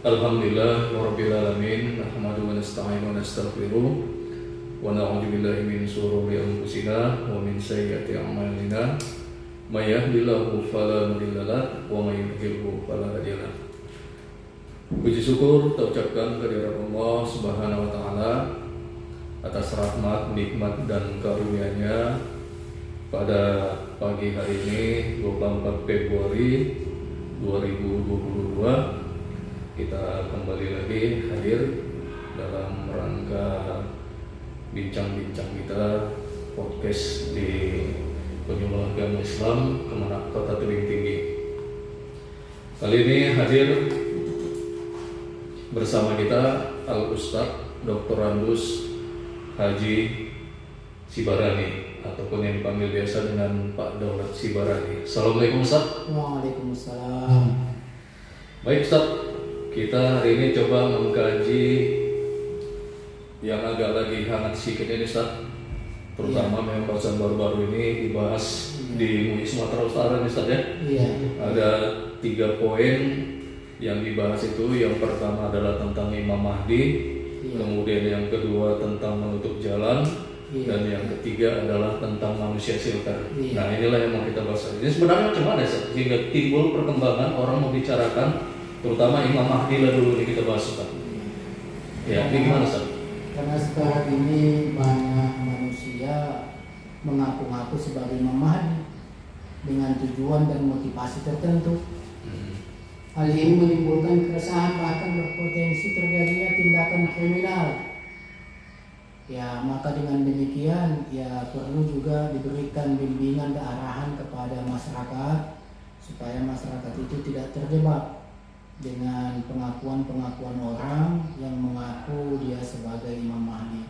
Alhamdulillah Rabbil Alamin. Nahmadu wa nasta'inu wa nastaghfiruh wa na'udzu billahi min shururi anfusina wa min sayyiati a'malina. May yahdihillahu fala mudilla lahu wa may yudhlilhu fala hadiya lahu. Puji syukur kita ucapkan kehadirat Allah Subhanahu wa taala atas rahmat, nikmat dan karunia-Nya pada pagi hari ini 24 Februari 2022. Kita kembali lagi hadir dalam rangka bincang-bincang kita podcast di Penyuluh Agama Islam Kemenak Kota Tebing Tinggi. Kali ini hadir bersama kita Al-Ustadz Dr. Randus Haji Sibarani ataupun yang dipanggil biasa dengan Pak Daulat Sibarani. Assalamualaikum Ustadz. Waalaikumsalam. Baik Ustadz, kita hari ini coba mengkaji yang agak lagi hangat sedikit ini Ustadz. Terutama memang bacaan baru-baru ini dibahas di MUI Sumatera Utara nih Ustadz ya. Iya. Ada 3 poin yang dibahas itu. Yang pertama adalah tentang Imam Mahdi, kemudian yang kedua tentang menutup jalan, dan yang ketiga adalah tentang manusia silver. Nah inilah yang mau kita bahas. Ini sebenarnya macam mana Ustadz? Sehingga timbul perkembangan orang membicarakan terutama Imam Mahdi lah dulu kita bahas Ustaz. Ya, ini gimana Ustaz? Karena sekarang ini banyak manusia mengaku-ngaku sebagai Imam Mahdi dengan tujuan dan motivasi tertentu. Hal ini menimbulkan keresahan bahkan berpotensi terjadinya tindakan kriminal. Ya, maka dengan demikian ya perlu juga diberikan bimbingan dan arahan kepada masyarakat supaya masyarakat itu tidak terjebak dengan pengakuan-pengakuan orang yang mengaku dia sebagai Imam Mahdi.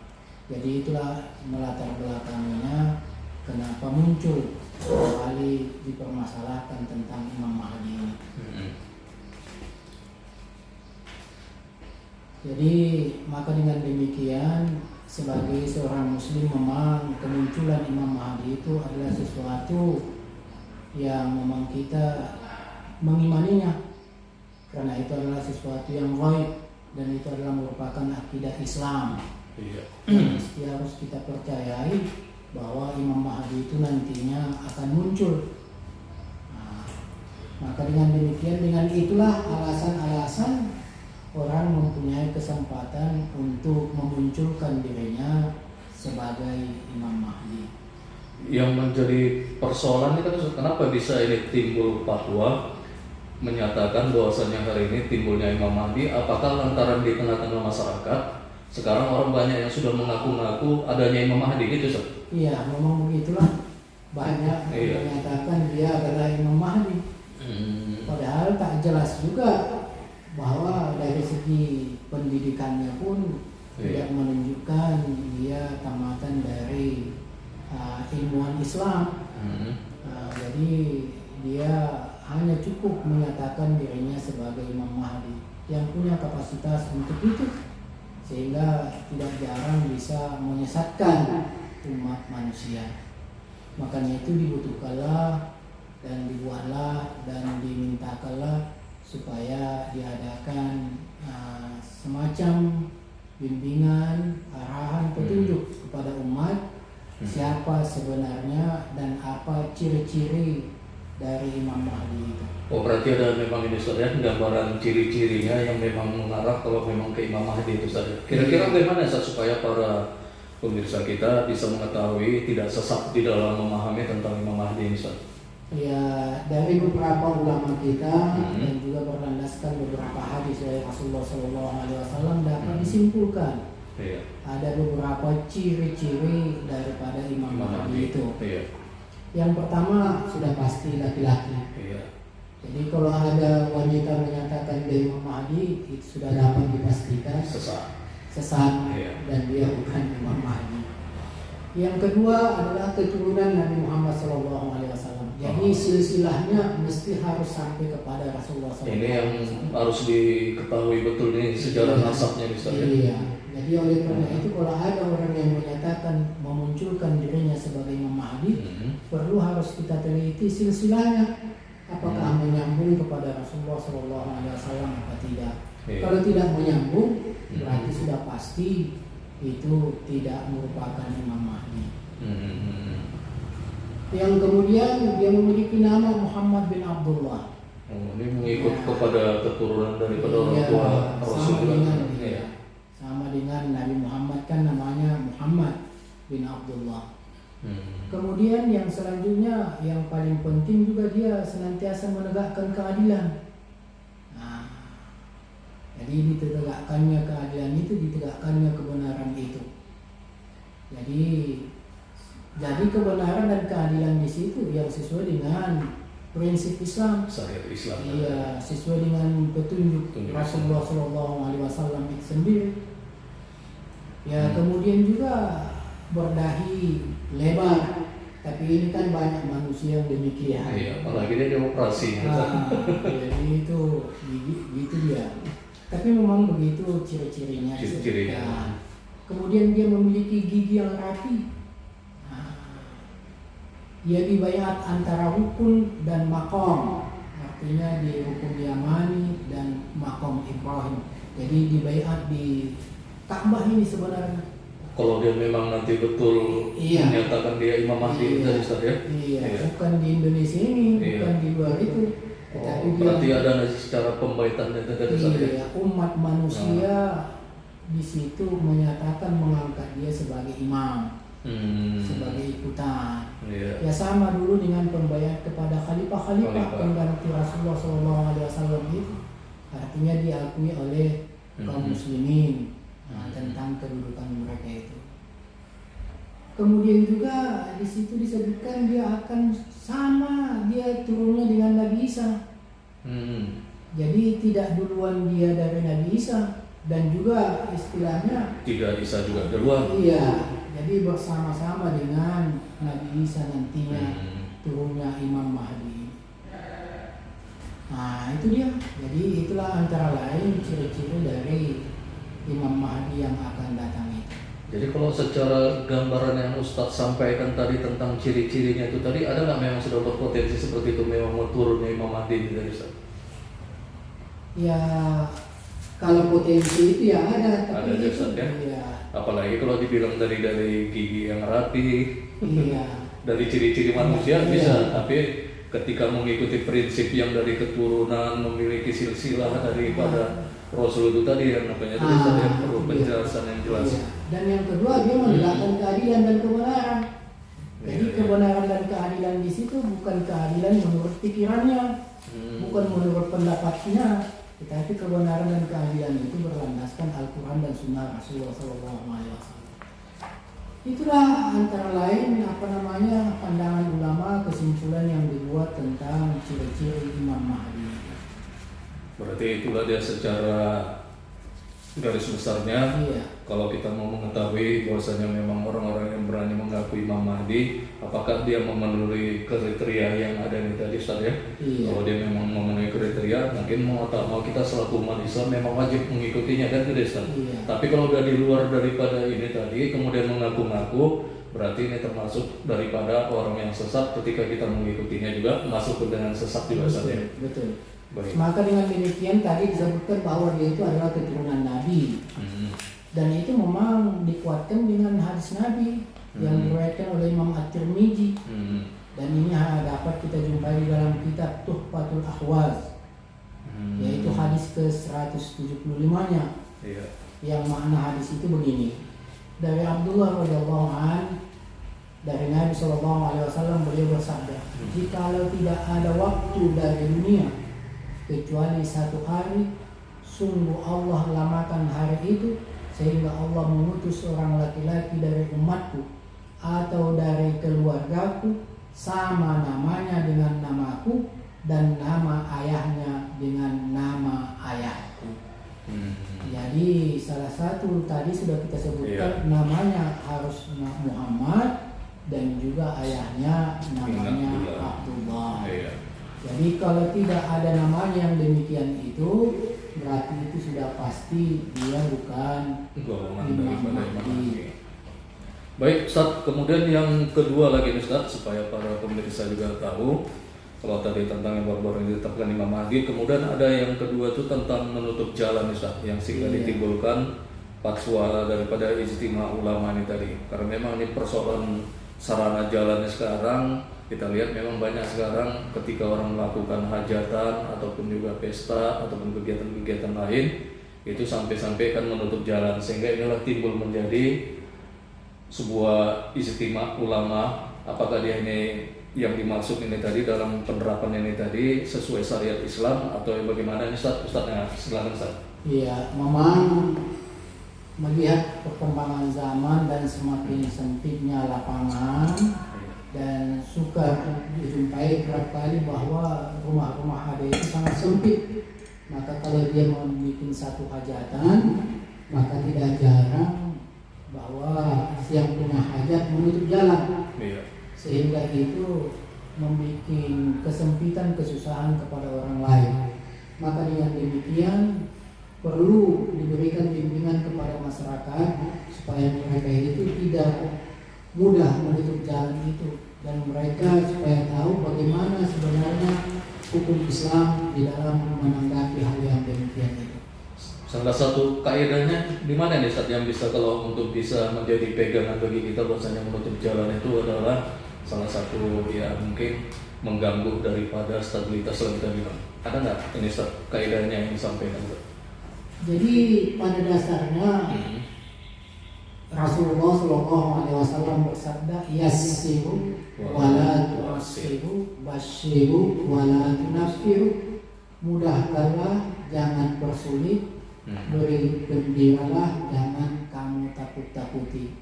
Jadi itulah melatar belakangnya kenapa muncul kembali dipermasalahkan tentang Imam Mahdi ini. Jadi maka dengan demikian sebagai seorang muslim memang kemunculan Imam Mahdi itu adalah sesuatu yang memang kita mengimaninya. Karena itu adalah sesuatu yang gaib dan itu adalah merupakan akidah Islam. Mesti harus kita percayai bahwa Imam Mahdi itu nantinya akan muncul. Nah, maka dengan demikian, dengan itulah alasan-alasan orang mempunyai kesempatan untuk memunculkan dirinya sebagai Imam Mahdi. Yang menjadi persoalan itu kenapa bisa ini timbul fatwa menyatakan bahwasanya hari ini timbulnya Imam Mahdi, apakah lantaran di tengah-tengah masyarakat sekarang orang banyak yang sudah mengaku-ngaku adanya Imam Mahdi gitu Ustaz? Iya, memang begitulah. Banyak yang menyatakan dia adalah Imam Mahdi. Padahal tak jelas juga bahwa dari segi pendidikannya pun tidak menunjukkan dia tamatan dari ilmuwan Islam. Jadi dia hanya cukup menyatakan dirinya sebagai Imam Mahdi yang punya kapasitas untuk itu, sehingga tidak jarang bisa menyesatkan umat manusia. Makanya itu dibutuhkanlah dan dibuatlah dan dimintakanlah supaya diadakan semacam bimbingan, arahan, petunjuk kepada umat siapa sebenarnya dan apa ciri-ciri dari Imam Mahdi itu. Oh berarti ada memang ini Ustaz ya, gambaran ciri-cirinya yang memang mengarah kalau memang ke Imam Mahdi itu Ustaz. Kira-kira bagaimana Ustaz supaya para pemirsa kita bisa mengetahui tidak sesat di dalam memahami tentang Imam Mahdi ini Ustaz? Ya, dari beberapa ulama kita dan juga berlandaskan beberapa hadis dari Rasulullah SAW dapat disimpulkan ada beberapa ciri-ciri daripada Imam Mahdi itu. Yang pertama sudah pasti laki-laki. Jadi kalau ada wanita menyatakan dia Imam Mahdi, itu sudah dapat dipastikan sesat dan dia bukan Imam Mahdi. Yang kedua adalah keturunan Nabi Muhammad SAW. Jadi silsilahnya mesti harus sampai kepada Rasulullah SAW. Ini yang harus diketahui betul nih sejarah nasabnya misalnya. Iya. Jadi oleh karena itu kalau ada orang yang menyatakan memunculkan dirinya sebagai Imam Mahdi, perlu harus kita teliti silsilahnya. Apakah menyambung menyambung kepada Rasulullah SAW apa tidak. Iya. Kalau tidak menyambung, berarti sudah pasti itu tidak merupakan Imam Mahdi. Yang kemudian dia memiliki nama Muhammad bin Abdullah. Oh, ini mengikut kepada keturunan daripada orang tua Rasul sama dengan Iya. sama dengan Nabi Muhammad kan namanya Muhammad bin Abdullah. Kemudian yang selanjutnya yang paling penting juga dia senantiasa menegakkan keadilan. Nah, jadi ditegakkannya keadilan itu, ditegakkannya kebenaran itu. Jadi kebenaran dan keadilan di situ yang sesuai dengan prinsip Islam. Syariat Islam. Iya, sesuai dengan petunjuk Rasulullah SAW itu sendiri. Ya, kemudian juga berdahi lebar. Tapi ini kan banyak manusia yang demikian. Iya, apalagi dia demokrasi. Jadi itu dia. Tapi memang begitu ciri-cirinya. Ciri-cirinya. Kemudian dia memiliki gigi yang rapi. Dia dibayat antara rukun dan makom, artinya di rukun Yamani dan makom Ibrahim. Jadi dibayat di Ka'bah ini sebenarnya. Kalau dia memang nanti betul menyatakan dia Imam Mahdi dari Ustaz ya? Iya, bukan di Indonesia ini, bukan di luar itu. Tetapi berarti ada secara pembaitannya dari Ustaz ya? Umat manusia di situ menyatakan mengangkat dia sebagai imam. Sebagai ikutan. Ya sama dulu dengan pembayat kepada khalifah pengganti Rasulullah SAW itu, artinya diakui oleh kaum muslimin tentang kedudukan mereka itu. Kemudian juga di situ disebutkan dia akan sama, dia turunnya dengan Nabi Isa. Jadi tidak duluan dia dari Nabi Isa, dan juga istilahnya tidak Isa juga duluan. Iya. Jadi bersama-sama dengan Nabi Isa nantinya turunnya Imam Mahdi. Nah itu dia. Jadi itulah antara lain ciri-ciri dari Imam Mahdi yang akan datang itu. Jadi kalau secara gambaran yang Ustadz sampaikan tadi tentang ciri-cirinya itu tadi, ada nggak memang sudah berpotensi seperti itu memang mau turunnya Imam Mahdi itu dari Ustadz? Ya kalau potensi itu ya ada. Ada ya Ustadz ya? Iya. Apalagi kalau dibilang dari gigi yang rapi, dari ciri-ciri manusia bisa, tapi ketika mengikuti prinsip yang dari keturunan memiliki silsilah daripada Rasul itu tadi yang namanya itu yang perlu penjelasan yang jelas. Dan yang kedua dia menegakkan keadilan dan kebenaran. Jadi kebenaran dan keadilan di situ bukan keadilan menurut pikirannya, bukan menurut pendapatnya. Tetapi kebenaran dan keadilan itu berlandaskan Al-Quran dan Sunnah Rasulullah SAW. Itulah antara lain pandangan ulama, kesimpulan yang dibuat tentang ciri-ciri Imam Mahdi. Berarti itulah dia secara garis besarnya. Kalau kita mau mengetahui bahwasanya memang orang-orang yang berani mengaku Imam Mahdi, apakah dia memenuhi kriteria yang ada ini tadi Ustaz ya? Kalau dia memang memenuhi kriteria, mungkin mau kita selaku umat Islam memang wajib mengikutinya kan tidak Ustaz? Tapi kalau udah di luar daripada ini tadi, kemudian mengaku-ngaku, berarti ini termasuk daripada orang yang sesat. Ketika kita mengikutinya juga masuk ke dengan sesat juga Ustaz ya? Betul. Baik. Maka dengan demikian tadi disebutkan bahwa dia itu adalah keturunan Nabi. Dan itu memang dikuatkan dengan hadis Nabi yang diriwayatkan oleh Imam At-Tirmidzi. Dan ini dapat kita jumpai di dalam kitab Tuhfatul Ahwaz, yaitu hadis ke-175-nya. Yang makna hadis itu begini. Dari Abdullah radhiyallahu an, dari Nabi SAW beliau bersabda, jikalau tidak ada waktu dari dunia kecuali satu hari, sungguh Allah lamakan hari itu, sehingga Allah mengutus seorang laki-laki dari umatku atau dari keluargaku, sama namanya dengan namaku dan nama ayahnya dengan nama ayahku. Jadi salah satu tadi sudah kita sebutkan, namanya harus Muhammad dan juga ayahnya namanya Abdullah. Jadi kalau tidak ada namanya yang demikian itu, berarti itu sudah pasti dia bukan Imam Mahdi. Baik Ustaz, kemudian yang kedua lagi Ustaz, supaya para pemirsa juga tahu, Kalau tadi tentang yang baru-baru ini ditetapkan Imam Mahdi, kemudian ada yang kedua itu tentang menutup jalan Ustaz, yang sehingga ditimbulkan fatwa daripada ijtima ulama ini tadi. Karena memang ini persoalan sarana jalannya sekarang, kita lihat memang banyak sekarang ketika orang melakukan hajatan ataupun juga pesta ataupun kegiatan-kegiatan lain, itu sampai-sampai kan menutup jalan, sehingga inilah timbul menjadi sebuah ijtima ulama. Apakah dia ini yang dimaksud ini tadi dalam penerapan ini tadi sesuai syariat Islam atau bagaimana ini Ustaz? Ustaznya silakan Ustaz. Iya, memang melihat perkembangan zaman dan semakin sempitnya lapangan, dan suka dijumpai kerap kali bahwa rumah-rumah ada itu sangat sempit. Maka kalau dia membuat satu hajatan, maka tidak jarang bahwa yang punya hajat menutup jalan. Sehingga itu membuat kesempitan, kesusahan kepada orang lain. Maka dengan demikian perlu diberikan bimbingan kepada masyarakat supaya mereka itu tidak mudah menutup jalan itu, dan mereka supaya tahu bagaimana sebenarnya hukum Islam di dalam menanggapi hal yang demikian itu. Salah satu kaidahnya di mana nih Ustaz yang bisa kalau untuk bisa menjadi pegangan bagi kita bahwasanya menutup jalan itu adalah salah satu ya mungkin mengganggu daripada stabilitas yang kita bilang. Ada nggak ini Ustaz kaidahnya yang disampaikan Ustaz? Jadi pada dasarnya Rasulullah SAW bersabda, yassiru wala tu'assiru, basyiru wala tunaffiru. Mudahkanlah, jangan persulit, beri gembiralah, jangan kamu takut-takuti.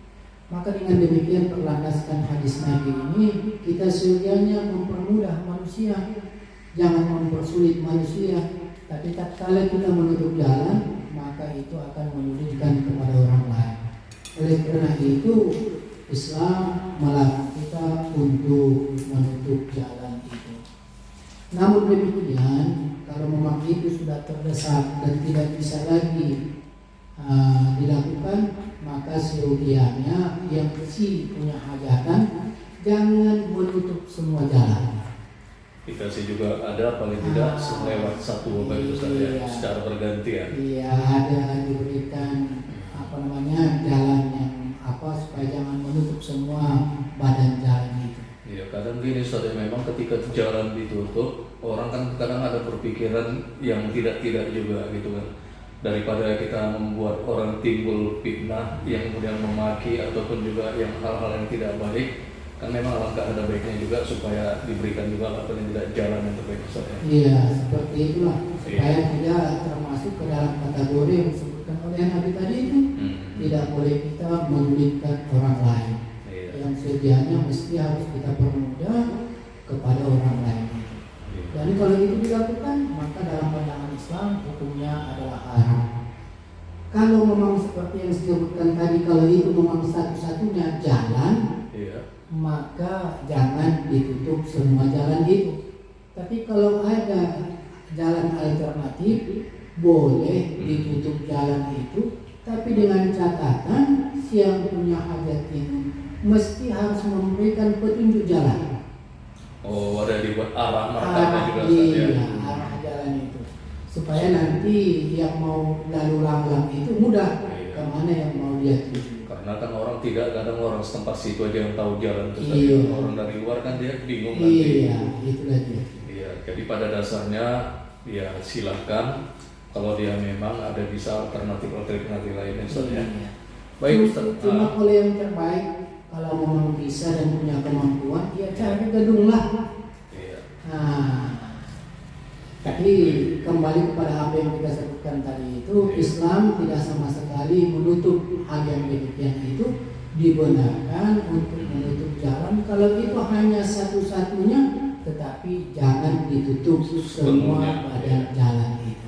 Maka dengan demikian berlandaskan hadis Nabi ini, kita seyogianya mempermudah manusia, jangan mempersulit manusia. Tapi tatkala kita menutup jalan, maka itu akan menyulitkan kepada orang lain. Oleh karena itu, Islam melarang kita untuk menutup jalan itu. Namun demikian, kalau memang itu sudah terdesak dan tidak bisa lagi dilakukan, maka seyogianya yang si punya hajatan jangan menutup semua jalan. Dikasih juga ada paling tidak lewat satu bagi Ustaz ya, secara bergantian. Iya, ada diberikan jalan yang supaya jangan menutup semua badan jalan itu. Iya, kadang gini Ustaz ya, memang ketika jalan ditutup, orang kan kadang ada berpikiran yang tidak-tidak juga gitu kan. Daripada kita membuat orang timbul fitnah yang kemudian memaki ataupun juga yang hal-hal yang tidak baik, kan memang alangkah ada baiknya juga supaya diberikan juga apa yang tidak jalan yang terbaik Ustaz ya. Iya, seperti itulah, supaya tidak termasuk ke dalam kategori yang disebutkan oleh Nabi tadi itu. Tidak boleh kita menyulitkan orang lain. Yang sedianya mesti harus kita permudah kepada orang lain. Dan kalau itu dilakukan, maka dalam pandangan Islam hukumnya adalah haram. Kalau memang seperti yang disebutkan tadi, kalau itu memang satu-satunya jalan, maka jangan ditutup semua jalan itu. Tapi kalau ada jalan alternatif, boleh ditutup jalan itu, tapi dengan catatan yang punya hajat itu mesti harus memberikan petunjuk jalan. Oh, ada dibuat arah markahnya juga Ustaz ya. Iya, arah jalan itu, supaya nanti yang mau lalu lalang itu mudah kemana yang mau dia tuju. Karena kan orang tidak, kadang orang setempat situ aja yang tahu jalan itu. Orang dari luar kan dia bingung nanti. Iya, itulah dia. Iya, jadi pada dasarnya ya silakan kalau dia memang ada bisa alternatif lainnya Ustaz ya. Baik Ustaz. Cuma kalau yang terbaik, kalau memang bisa dan punya kemampuan, ya cari gedung lah. Iya. Tapi kembali kepada apa yang kita sebutkan tadi itu, Islam tidak sama sekali menutup hal yang demikian itu, dibenarkan untuk menutup jalan kalau itu hanya satu-satunya, tetapi jangan ditutup semua badan jalan itu.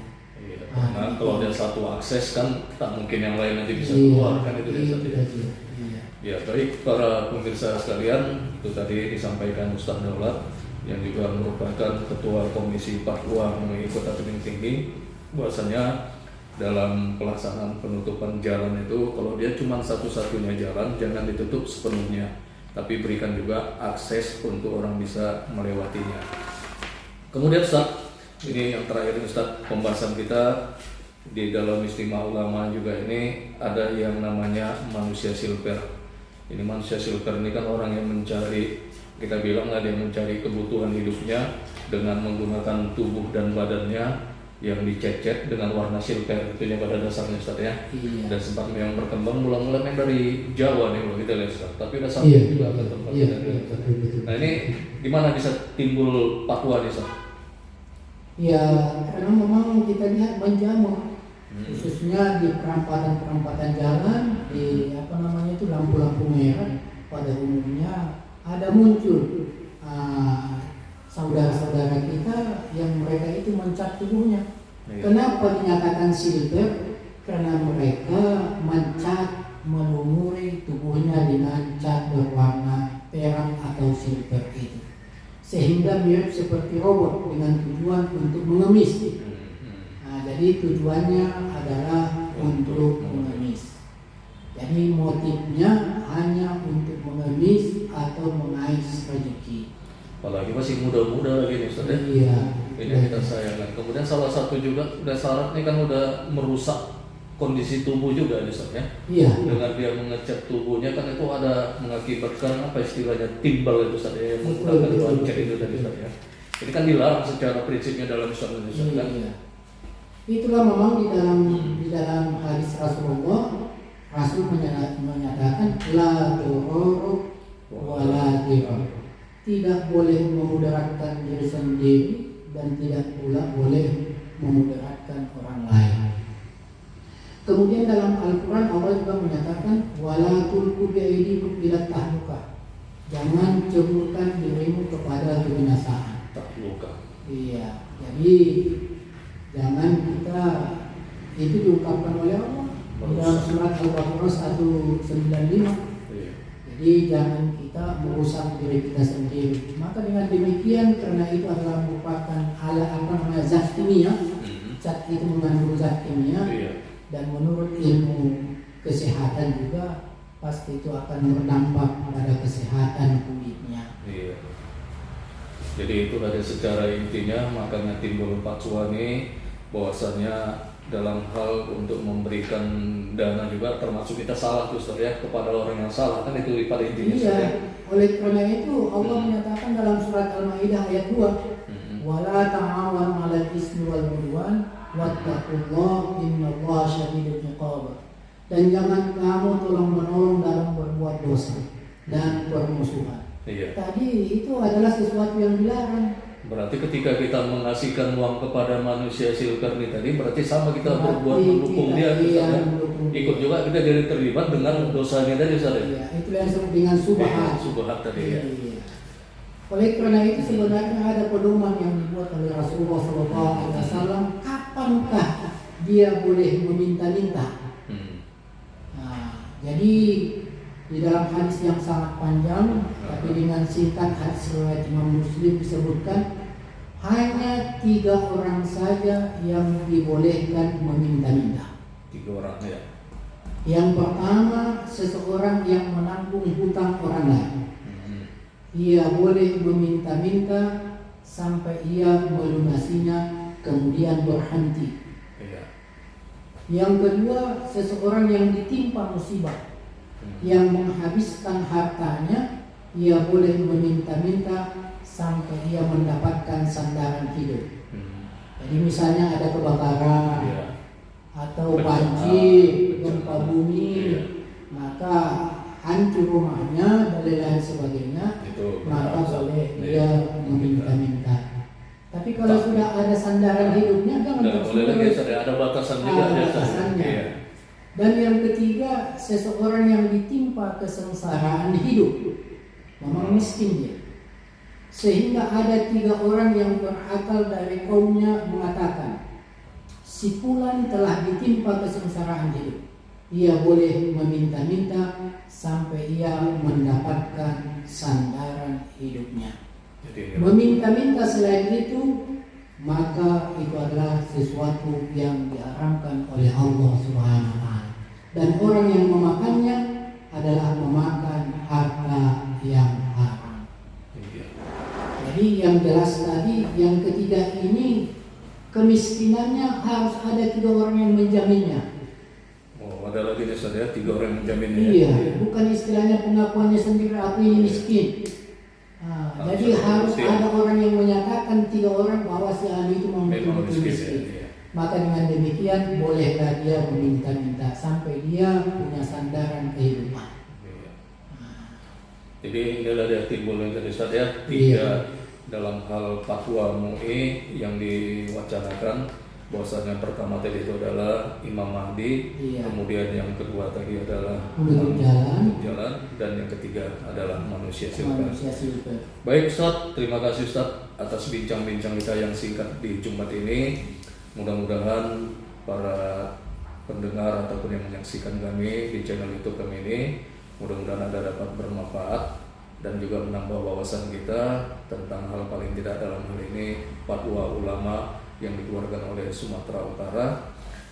Karena kalau ada satu akses kan tak mungkin yang lain nanti bisa keluar kan itu dia. Ya baik para pemirsa sekalian, itu tadi disampaikan Ustaz Daulat yang juga merupakan Ketua Komisi Fatwa MUI Kota Tebing Tinggi, bahwasanya dalam pelaksanaan penutupan jalan itu kalau dia cuma satu-satunya jalan jangan ditutup sepenuhnya, tapi berikan juga akses untuk orang bisa melewatinya. Kemudian Ustaz, ini yang terakhir Ustaz, pembahasan kita di dalam istimewa ulama juga ini ada yang namanya manusia silver. Ini manusia silver ini kan orang yang mencari, kita bilang ada yang mencari kebutuhan hidupnya dengan menggunakan tubuh dan badannya yang dicet-cet dengan warna silver, itunya pada dasarnya Ustaz ya. Iya. Dan sempat memang berkembang mula-mula yang dari Jawa nih kalau kita lihat Ustaz, tapi ada sampai juga ke tempat Iya, kita lihat. betul. Nah ini gimana bisa timbul fatwa nih Ustaz? Ya, karena memang kita lihat menjamu, khususnya di perempatan-perempatan jalan, di lampu-lampu merah, pada umumnya ada muncul saudara-saudara kita yang mereka itu mencat tubuhnya. Iya. Kenapa dinyatakan silver? Karena mereka mencat, melumuri tubuhnya dengan cat berwarna perak atau silver itu, sehingga mirip seperti robot dengan tujuan untuk mengemis. Nah, jadi tujuannya adalah untuk mengemis. Jadi motifnya hanya untuk mengemis atau mengais rezeki. Apalagi masih muda-muda lagi nih Ustaz ya. Iya. Ini yang kita sayangkan. Kemudian salah satu juga udah syaratnya kan udah merusak kondisi tubuh juga Ustaz ya. Iya. Dengan dia mengecat tubuhnya kan itu ada mengakibatkan apa istilahnya timbal itu Ustaz ya, yang Betul, menggunakan betul, cat itu tadi Ustaz ya. Ini kan dilarang secara prinsipnya dalam Islam Indonesia kan. Iya. Itulah memang di dalam hadis Rasulullah, Rasul menyatakan la turur wa la dirar. Tidak boleh memudaratkan diri sendiri dan tidak pula boleh memudaratkan orang lain. Kemudian dalam Al-Quran Allah juga menyatakan wala tulqu bi'aidikum ila tahlukah. Jangan ceburkan dirimu kepada kebinasaan. Tahluka. Iya, jadi jangan kita, itu diungkapkan oleh Allah dalam surat Al-Baqarah 195. Iya. Jadi jangan kita merusak diri kita sendiri. Maka dengan demikian, karena itu adalah merupakan zat kimia, cat itu mengandung zat kimia, Iya. dan menurut ilmu kesehatan juga pasti itu akan berdampak pada kesehatan kulitnya. Iya. Jadi itu dari secara intinya makanya timbul fatwa nih bahwasannya dalam hal untuk memberikan dana juga termasuk kita salah tuh Ustaz ya, kepada orang yang salah kan itu pada intinya Ustaz Iya, ya. oleh karena itu Allah menyatakan dalam surat Al-Maidah ayat 2, wala ta'awanu 'alal ismi wal 'udwan wattaqullaha innallaha syadidul 'iqab. Dan jangan kamu tolong-menolong dalam berbuat dosa dan permusuhan. Iya. Tadi itu adalah sesuatu yang dilarang. Berarti ketika kita mengasihkan uang kepada manusia silver ini tadi berarti sama kita Berarti berbuat mendukung kita, dia iya, Ustaz ya. mendukung dia. Ikut juga kita jadi terlibat dengan dosanya tadi Ustaz ya. Iya, itu yang disebut dengan subhat. Subhat tadi ya. Iya. Oleh karena itu sebenarnya ada pedoman yang dibuat oleh Rasulullah SAW. Kapankah dia boleh meminta-minta? Nah, jadi di dalam hadis yang sangat panjang, tapi dengan singkat hadis riwayat Imam Muslim disebutkan hanya 3 orang saja yang dibolehkan meminta-minta. 3 orang ya. Yang pertama, seseorang yang menanggung hutang orang lain. Ia boleh meminta-minta sampai ia melunasinya, kemudian berhenti. Iya. Yang kedua, seseorang yang ditimpa musibah, yang menghabiskan hartanya, ia boleh meminta-minta sampai ia mendapatkan sandaran hidup. Jadi misalnya ada kebakaran, Iya. atau Bencana, banjir, gempa bencana. bumi, Iya. maka hancur rumahnya dan lain sebagainya, Itu maka benar, boleh Ustaz. dia meminta-minta. Tapi kalau sudah ada sandaran hidupnya, jangan Nggak boleh lagi terus. Ustaz ya, ada batasan juga Ada ya, Ustaz. batasannya. Iya. Dan yang ketiga, seseorang yang ditimpa kesengsaraan hidup, memang miskin dia, sehingga ada 3 orang yang berakal dari kaumnya mengatakan, si fulan telah ditimpa kesengsaraan hidup, ia boleh meminta-minta sampai ia mendapatkan sandaran hidupnya. Jadi Meminta-minta selain itu, maka itu adalah sesuatu yang diharamkan oleh Allah Subhanahu wa Ta'ala. Dan orang yang memakannya adalah memakan harta yang haram. iya. Jadi yang jelas tadi yang ketiga ini kemiskinannya harus ada 3 orang yang menjaminnya. Oh, ada lagi nih Ustaz ya, 3 orang yang menjaminnya. Iya, bukan istilahnya pengakuannya sendiri aku ini miskin. Jadi harus ada orang yang menyatakan 3 orang bahwa si Ali itu memang Memang betul-betul miskin. miskin. Ya. Maka dengan demikian bolehlah dia meminta-minta sampai dia punya sandaran kehidupan. Iya. Jadi inilah dia timbul yang tadi Ustaz ya, 3 Iya. dalam hal fatwa MUI yang diwacanakan. Bahwasanya pertama tadi itu adalah Imam Mahdi, Iya. kemudian yang kedua tadi adalah Menutup jalan. dan yang ketiga adalah manusia silver. Manusia silver. Baik Ustaz, terima kasih Ustaz atas bincang-bincang kita yang singkat di Jumat ini. Mudah-mudahan para pendengar ataupun yang menyaksikan kami di channel YouTube kami ini, mudah-mudahan Anda dapat bermanfaat dan juga menambah wawasan kita tentang hal paling tidak dalam hal ini fatwa ulama yang dikeluarkan oleh Sumatera Utara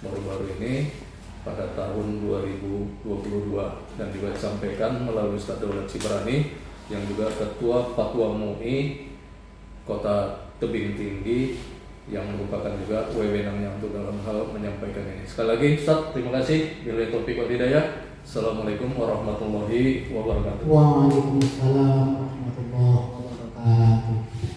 baru-baru ini pada tahun 2022 dan juga disampaikan melalui Ustaz Daulat Cibrani yang juga Ketua Fatwa MUI Kota Tebing Tinggi yang merupakan juga wewenangnya untuk dalam hal menyampaikan ini. Sekali lagi Ustaz, terima kasih. Billahi taufiq wal hidayah. Assalamualaikum warahmatullahi wabarakatuh. Waalaikumsalam warahmatullahi wabarakatuh.